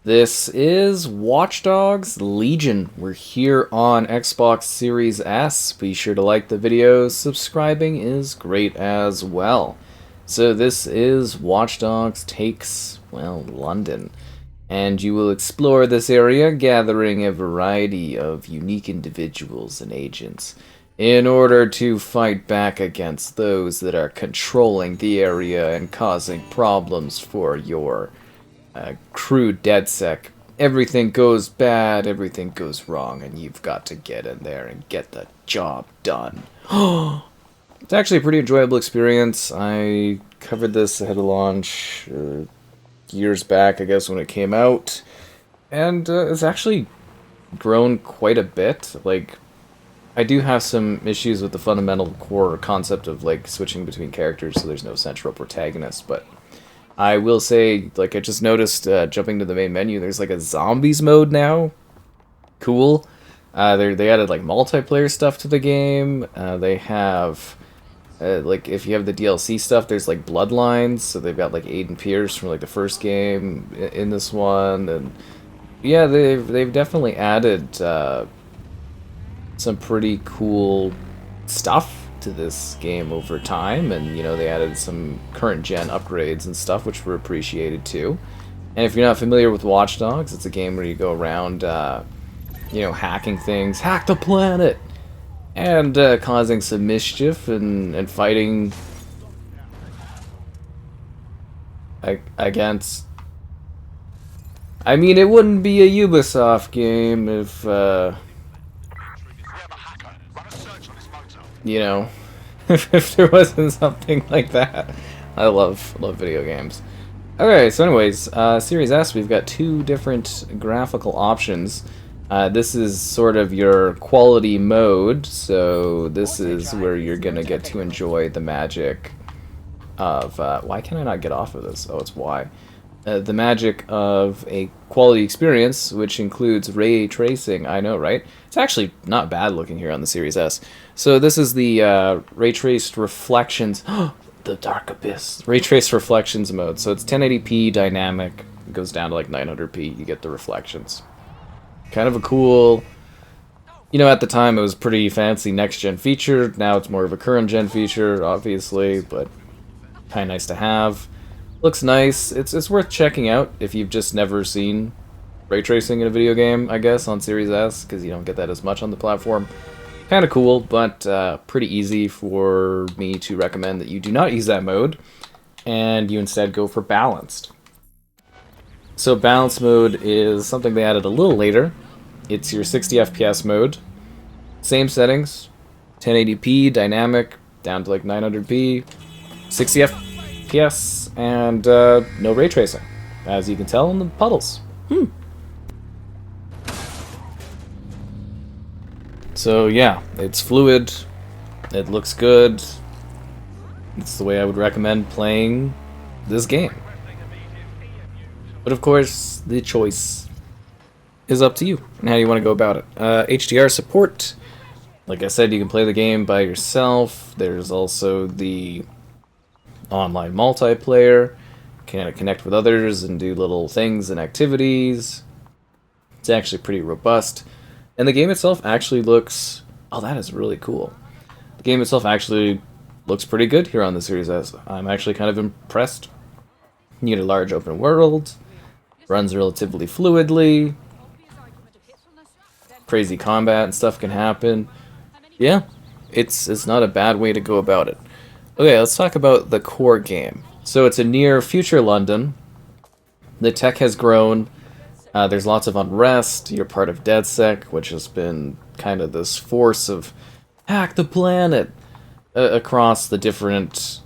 This is Watch Dogs Legion. We're here on Xbox Series S. Be sure to like the videos. Subscribing is great as well. So this is Watch Dogs Takes, well, London. And you will explore this area, gathering a variety of unique individuals and agents in order to fight back against those that are controlling the area and causing problems for your crew DedSec. Everything goes bad, everything goes wrong, and you've got to get in there and get the job done. It's actually a pretty enjoyable experience. I covered this ahead of launch years back, I guess, when it came out, and it's actually grown quite a bit. Like, I do have some issues with the fundamental core concept of like switching between characters, so there's no central protagonist, but I will say, like, I just noticed jumping to the main menu, there's like a zombies mode now. Cool. They added like multiplayer stuff to the game. They have like, if you have the DLC stuff, there's like bloodlines. So they've got like Aiden Pierce from like the first game in this one, and yeah, they've definitely added some pretty cool stuff to this game over time, and you know, they added some current gen upgrades and stuff, which were appreciated too. And if you're not familiar with Watch Dogs, it's a game where you go around you know, hacking things, hack the planet, and causing some mischief and fighting against, I mean, it wouldn't be a Ubisoft game if you know, if there wasn't something like that. I love video games. Okay, so anyways, Series S, we've got two different graphical options. This is sort of your quality mode, so this is where you're gonna get to enjoy the magic of, why can I not get off of this? Oh, it's Y. The magic of a quality experience, which includes ray tracing. I know, right? It's actually not bad looking here on the Series S. So this is the ray traced reflections. The Dark Abyss. Ray traced reflections mode. So it's 1080p dynamic. It goes down to like 900p. You get the reflections. Kind of a cool, you know, at the time it was pretty fancy next gen feature. Now it's more of a current gen feature, obviously, but kind of nice to have. Looks nice. It's worth checking out if you've just never seen ray tracing in a video game, I guess, on Series S, because you don't get that as much on the platform. Kind of cool, but pretty easy for me to recommend that you do not use that mode, and you instead go for balanced. So balanced mode is something they added a little later. It's your 60 FPS mode. Same settings, 1080p, dynamic, down to like 900p, 60 FPS, and no ray tracing, as you can tell in the puddles. So yeah, it's fluid, it looks good. It's the way I would recommend playing this game. But of course, the choice is up to you and how you want to go about it. HDR support, like I said, you can play the game by yourself. There's also the online multiplayer, can connect with others and do little things and activities. It's actually pretty robust. And the game itself actually looks, oh, that is really cool. The game itself actually looks pretty good here on the Series S. I'm actually kind of impressed. You get a large open world, runs relatively fluidly, crazy combat and stuff can happen. Yeah, it's not a bad way to go about it. Okay, let's talk about the core game. So it's a near future London. The tech has grown. There's lots of unrest. You're part of DedSec, which has been kind of this force of hack the planet across the different,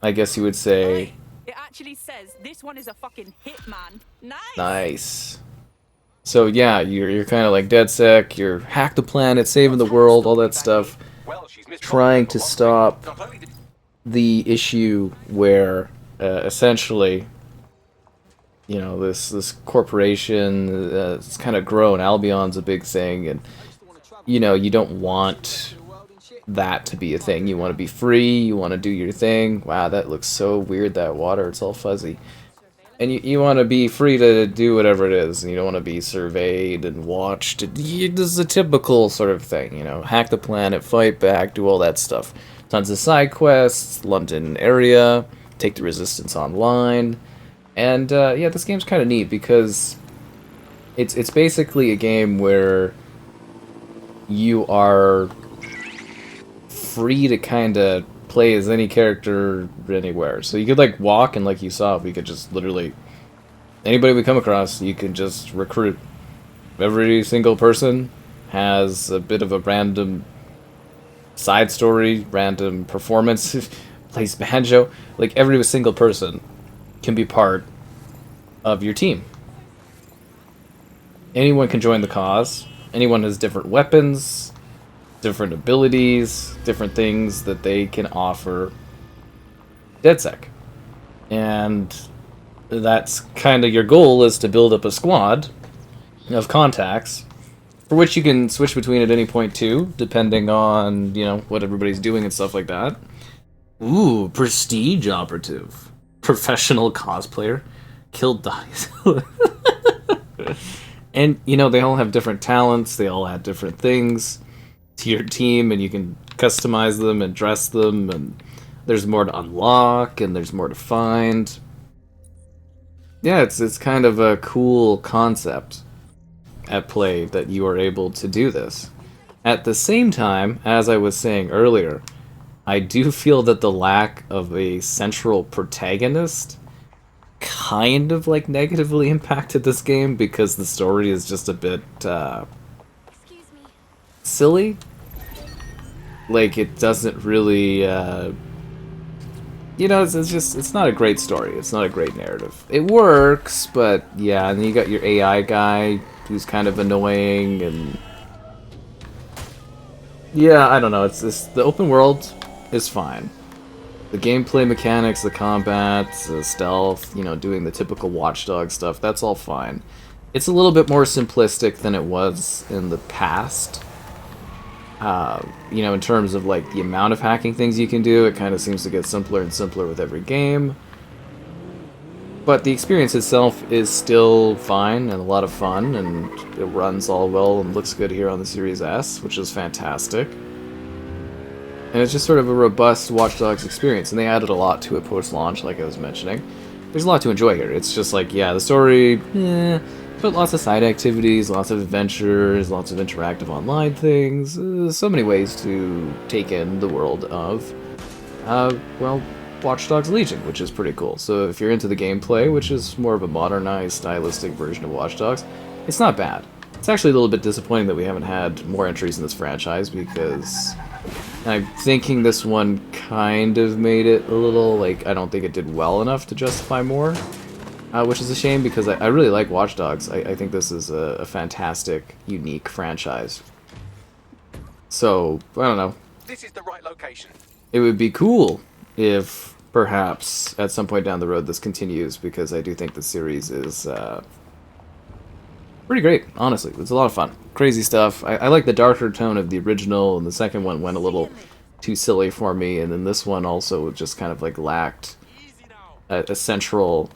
I guess you would say. It actually says this one is a fucking hitman. Nice. Nice. So yeah, you're kind of like DedSec. You're hack the planet, saving the world, all that stuff, trying to stop the issue where essentially, you know, this corporation, it's kind of grown. Albion's a big thing, and you know, you don't want that to be a thing. You want to be free, you want to do your thing. Wow, that looks so weird, that water, it's all fuzzy. And you want to be free to do whatever it is, and you don't want to be surveyed and watched. This is a typical sort of thing, you know, hack the planet, fight back, do all that stuff. Tons of side quests, London area, take the resistance online. And yeah, this game's kind of neat because it's basically a game where you are free to kind of play as any character anywhere. So you could like walk, and like you saw, we could just literally anybody we come across, you can just recruit. Every single person has a bit of a random side story, random performance, plays banjo. Like every single person can be part of your team. Anyone can join the cause. Anyone has different weapons, different abilities, different things that they can offer DedSec. And that's kind of your goal, is to build up a squad of contacts, for which you can switch between at any point too, depending on, you know, what everybody's doing and stuff like that. Ooh, prestige operative. Professional cosplayer. Killed dies. And, you know, they all have different talents, they all add different things to your team, and you can customize them and dress them, and there's more to unlock, and there's more to find. Yeah, it's kind of a cool concept at play that you are able to do this. At the same time, as I was saying earlier, I do feel that the lack of a central protagonist kind of like negatively impacted this game, because the story is just a bit silly. Like, it doesn't really you know, it's not a great story. It's not a great narrative. It works, but yeah, and then you got your AI guy who's kind of annoying, and yeah, I don't know. It's the open world is fine. The gameplay mechanics, the combat, the stealth, you know, doing the typical Watch Dogs stuff, that's all fine. It's a little bit more simplistic than it was in the past. You know, in terms of like the amount of hacking things you can do, it kind of seems to get simpler and simpler with every game. But the experience itself is still fine and a lot of fun, and it runs all well and looks good here on the Series S, which is fantastic. And it's just sort of a robust Watch Dogs experience, and they added a lot to it post-launch, like I was mentioning. There's a lot to enjoy here. It's just like, yeah, the story, but lots of side activities, lots of adventures, lots of interactive online things, so many ways to take in the world of, well, Watch Dogs Legion, which is pretty cool. So if you're into the gameplay, which is more of a modernized, stylistic version of Watch Dogs, it's not bad. It's actually a little bit disappointing that we haven't had more entries in this franchise, because I'm thinking this one kind of made it a little, like, I don't think it did well enough to justify more, which is a shame, because I really like Watch Dogs. I think this is a fantastic, unique franchise. So, I don't know. This is the right location. It would be cool if, perhaps, at some point down the road this continues, because I do think the series is pretty great, honestly. It's a lot of fun. Crazy stuff. I like the darker tone of the original, and the second one went a little too silly for me, and then this one also just kind of like lacked a central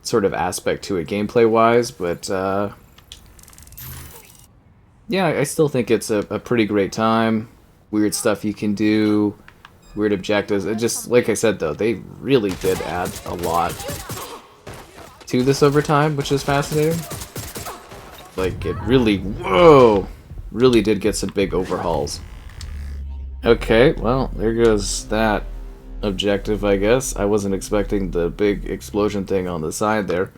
sort of aspect to it gameplay-wise, but yeah, I still think it's a pretty great time. Weird stuff you can do, weird objectives. It just, like I said though, they really did add a lot to this over time, which is fascinating. Like, it really, whoa, really did get some big overhauls. Okay, well, there goes that objective, I guess. I wasn't expecting the big explosion thing on the side there.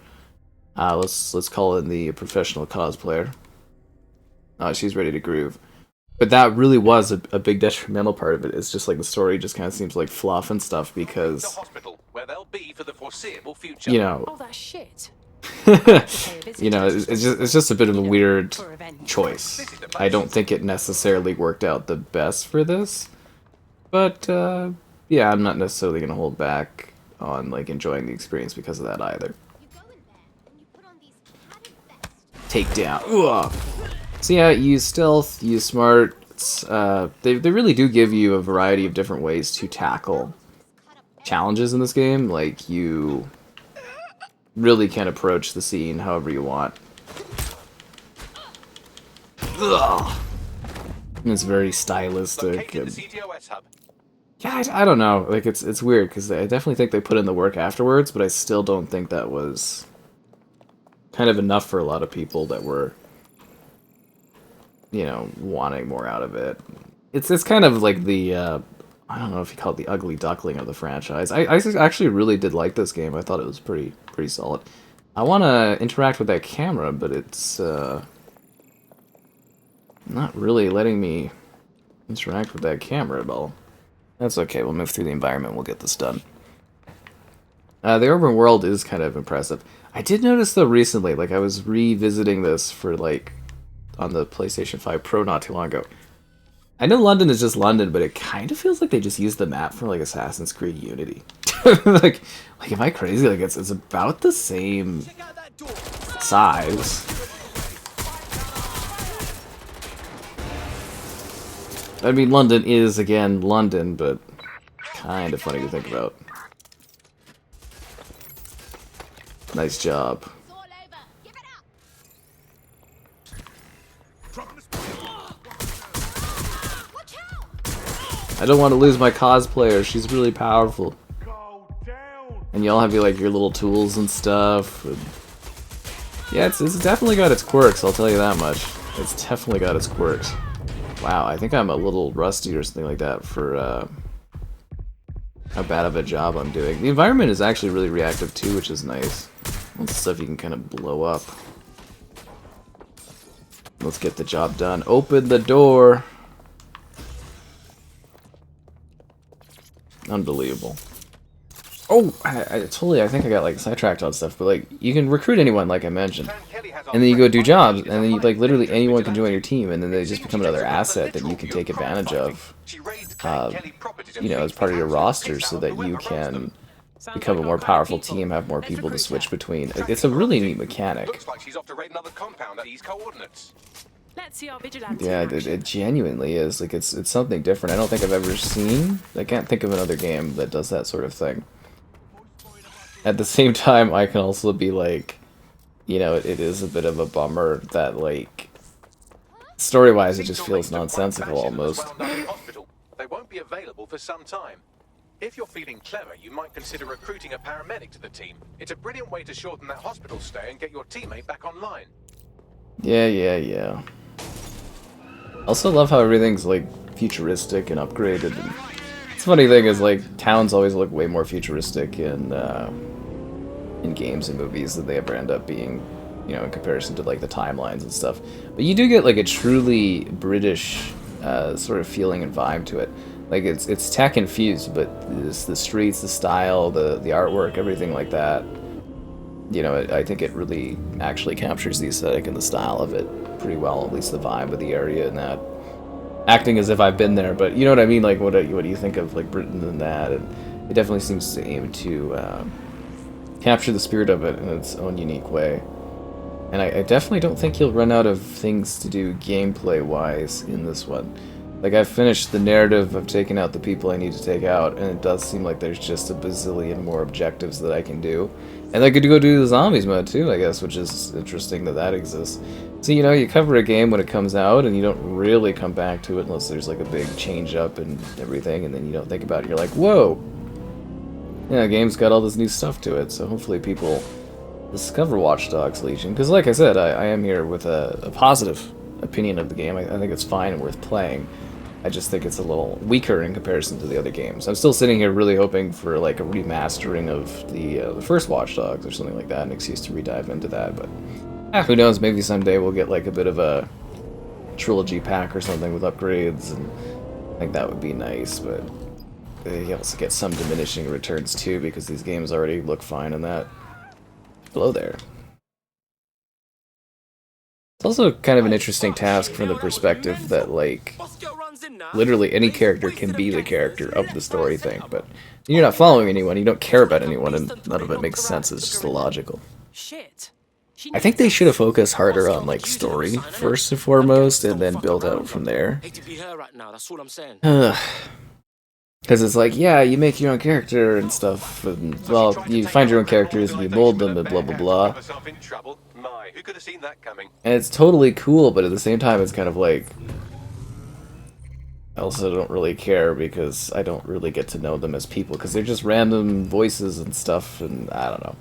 Let's call in the professional cosplayer. Oh, she's ready to groove. But that really was a big detrimental part of it. It's just like the story just kind of seems like fluff and stuff, because, The hospital, where they'll be for the foreseeable future. you know, All that shit. you know, it's just a bit of a weird choice. I don't think it necessarily worked out the best for this, but yeah, I'm not necessarily gonna hold back on like enjoying the experience because of that either. Takedown. Ugh. So yeah, use stealth, use smart. They really do give you a variety of different ways to tackle challenges in this game. Like, you really can approach the scene however you want. Ugh. And it's very stylistic. Located And, the CTOS hub. yeah, I don't know. Like, it's weird, because I definitely think they put in the work afterwards, but I still don't think that was kind of enough for a lot of people that were, you know, wanting more out of it. It's kind of like the, I don't know if you call it the ugly duckling of the franchise. I actually really did like this game. I thought it was pretty solid. I want to interact with that camera, but it's not really letting me interact with that camera at all. That's okay, we'll move through the environment, we'll get this done. The open world is kind of impressive. I did notice though recently, like I was revisiting this for like on the PlayStation 5 Pro not too long ago. I know London is just London, but it kind of feels like they just used the map from like Assassin's Creed Unity. like am I crazy? Like it's about the same size. I mean, London is again London, but kind of funny to think about. Nice job. I don't want to lose my cosplayer. She's really powerful. And y'all have your little tools and stuff. And yeah, it's definitely got its quirks. I'll tell you that much. It's definitely got its quirks. Wow, I think I'm a little rusty or something like that for how bad of a job I'm doing. The environment is actually really reactive too, which is nice. All the stuff you can kind of blow up. Let's get the job done. Open the door. Unbelievable. Oh, I think I got like sidetracked on stuff, but like you can recruit anyone, like I mentioned, and then you go do jobs, and then you like literally anyone can join your team, and then they just become another asset that you can take advantage of, you know, as part of your roster, so that you can become a more powerful team, have more people to switch between. It's a really neat mechanic. Looks like she's off to raid another compound at these coordinates. Let's see our vigilante. Yeah, it genuinely is. Like it's something different. I don't think I've ever seen. I can't think of another game that does that sort of thing. At the same time, I can also be like, you know, it is a bit of a bummer that, like, story-wise, it just feels nonsensical almost. They won't be available for some time. If you're feeling clever, you might consider recruiting a paramedic to the team. It's a brilliant way to shorten that hospital stay and get your teammate back online. Yeah. Also love how everything's, like, futuristic and upgraded. And the funny thing is, like, towns always look way more futuristic in games and movies than they ever end up being, you know, in comparison to, like, the timelines and stuff. But you do get, like, a truly British sort of feeling and vibe to it. Like, it's tech infused, but the streets, the style, the artwork, everything like that, you know, I think it really actually captures the aesthetic and the style of it pretty well, at least the vibe of the area and that. Acting as if I've been there, but you know what I mean? Like, what do you think of, like, Britain and that? And it definitely seems to aim to capture the spirit of it in its own unique way. And I definitely don't think you'll run out of things to do gameplay-wise in this one. Like, I've finished the narrative, I've taken out the people I need to take out, and it does seem like there's just a bazillion more objectives that I can do. And I could go do the zombies mode too, I guess, which is interesting that exists. So, you know, you cover a game when it comes out, and you don't really come back to it unless there's like a big change up and everything, and then you don't think about it, you're like, whoa! Yeah, the game's got all this new stuff to it, so hopefully people discover Watch Dogs Legion. Because like I said, I am here with a positive opinion of the game. I think it's fine and worth playing. I just think it's a little weaker in comparison to the other games. I'm still sitting here really hoping for like a remastering of the first Watch Dogs or something like that, an excuse to re-dive into that, but who knows, maybe someday we'll get like a bit of a trilogy pack or something with upgrades, and I think that would be nice, but you also get some diminishing returns too, because these games already look fine in that. Hello there. It's also kind of an interesting task from the perspective that, like, literally any character can be the character of the story thing, but you're not following anyone, you don't care about anyone, and none of it makes sense, it's just illogical. I think they should have focused harder on, like, story first and foremost, and then build out from there. Because it's like, yeah, you make your own character and stuff, and, well, you find your own characters and you mold them and blah blah blah. Who could have seen that coming? And it's totally cool, but at the same time, it's kind of like, I also don't really care because I don't really get to know them as people, because they're just random voices and stuff, and I don't know.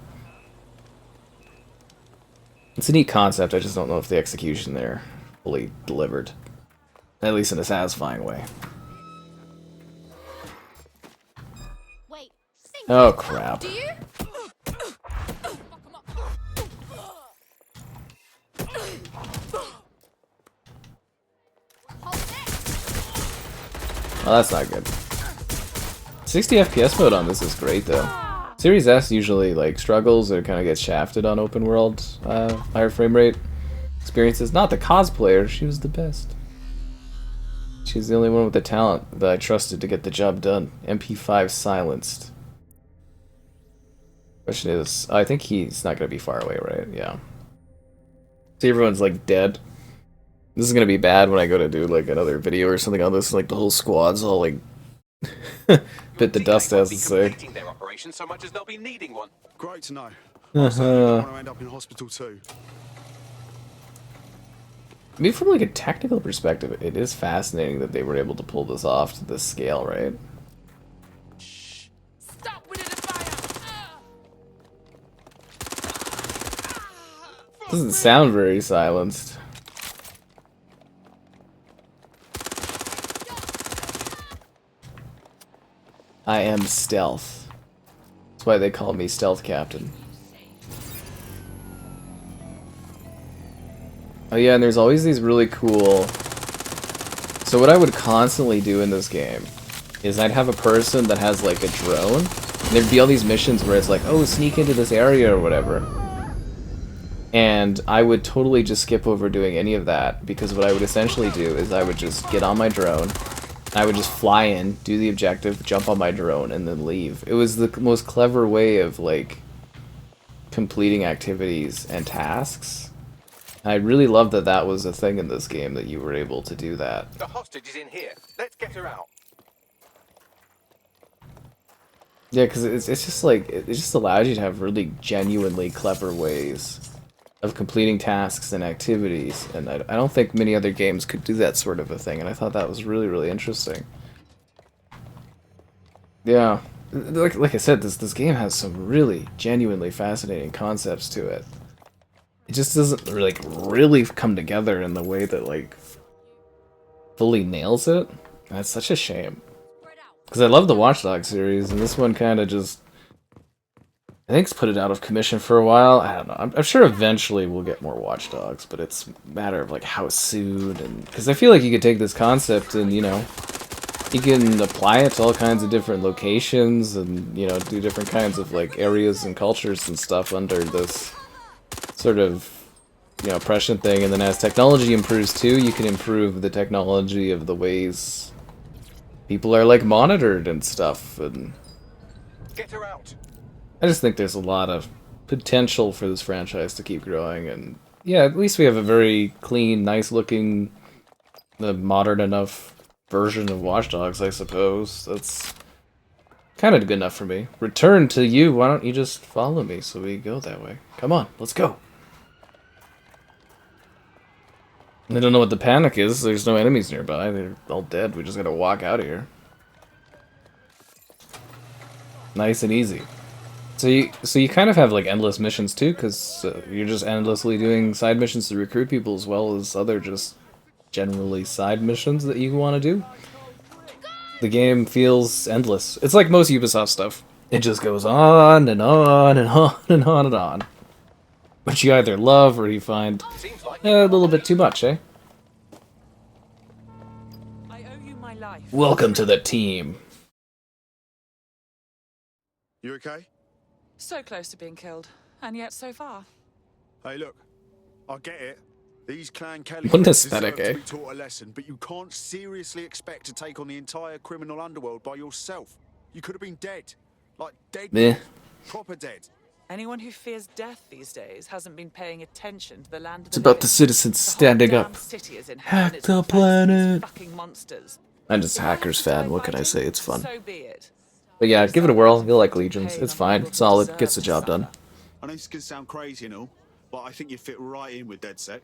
It's a neat concept, I just don't know if the execution there fully delivered. At least in a satisfying way. Wait, Oh crap. do you? Oh, that's not good. 60 FPS mode on this is great though. Series S usually like struggles or kind of gets shafted on open world higher frame rate experiences. Not the cosplayer, she was the best. She's the only one with the talent that I trusted to get the job done. MP5 silenced. Question is, I think he's not going to be far away, right? Yeah. See, everyone's like dead. This is going to be bad when I go to do like another video or something on this. Like the whole squad's all like bit the dust, as to say. Their operation so much as they'll be needing one. Great to know. I certainly don't want to end up in hospital too. I mean, from like a technical perspective, it is fascinating that they were able to pull this off to this scale, right? Stop with the fire! Doesn't sound very silenced. I am stealth. That's why they call me Stealth Captain. Oh yeah, and there's always these really cool... So what I would constantly do in this game is I'd have a person that has like a drone, and there'd be all these missions where it's like, oh, sneak into this area or whatever. And I would totally just skip over doing any of that, because what I would essentially do is I would just get on my drone, I would just fly in, do the objective, jump on my drone, and then leave. It was the most clever way of, like, completing activities and tasks. I really love that that was a thing in this game, that you were able to do that. The hostage is in here. Let's get her out. Yeah, because it's just like, it just allows you to have really genuinely clever ways of completing tasks and activities, and I don't think many other games could do that sort of a thing, and I thought that was really, really interesting. Yeah, like I said, this game has some really genuinely fascinating concepts to it. It just doesn't really come together in the way that like fully nails it, and it's such a shame. Because I love the Watch Dogs series, and this one kind of just, I think it's put it out of commission for a while. I don't know. I'm sure eventually we'll get more Watch Dogs, but it's a matter of like how soon. And because I feel like you could take this concept and, you know, you can apply it to all kinds of different locations and, you know, do different kinds of like areas and cultures and stuff under this sort of, you know, oppression thing. And then as technology improves too, you can improve the technology of the ways people are like monitored and stuff. And Get her out. I just think there's a lot of potential for this franchise to keep growing, and yeah, at least we have a very clean, nice-looking, modern enough version of Watch Dogs, I suppose. That's kind of good enough for me. Return to you, why don't you just follow me so we go that way? Come on, let's go. I don't know what the panic is, there's no enemies nearby, they're all dead, we just gotta walk out of here. Nice and easy. So you kind of have like endless missions too, because you're just endlessly doing side missions to recruit people as well as other just generally side missions that you want to do. The game feels endless. It's like most Ubisoft stuff. It just goes on and on and on and on and on. Which you either love or you find a little bit too much, eh? I owe you my life. Welcome to the team. You okay? So close to being killed, and yet so far. Hey, look. I get it. These clan Kelly What an deserve aesthetic, to eh? be taught a lesson, but you can't seriously expect to take on the entire criminal underworld by yourself. You could have been dead. Like, dead. Meh. Proper dead. Anyone who fears death these days hasn't been paying attention to the land of It's about the citizens standing up. City is in Hack and it's the infested with planet. fucking monsters. I'm just a Hackers fan, what can I say? It's fun. So be it. But yeah, give it a whirl. You'll like Legions. It's fine. Solid. Gets the job done. I know this is going to sound crazy and all, but I think you fit right in with DedSec.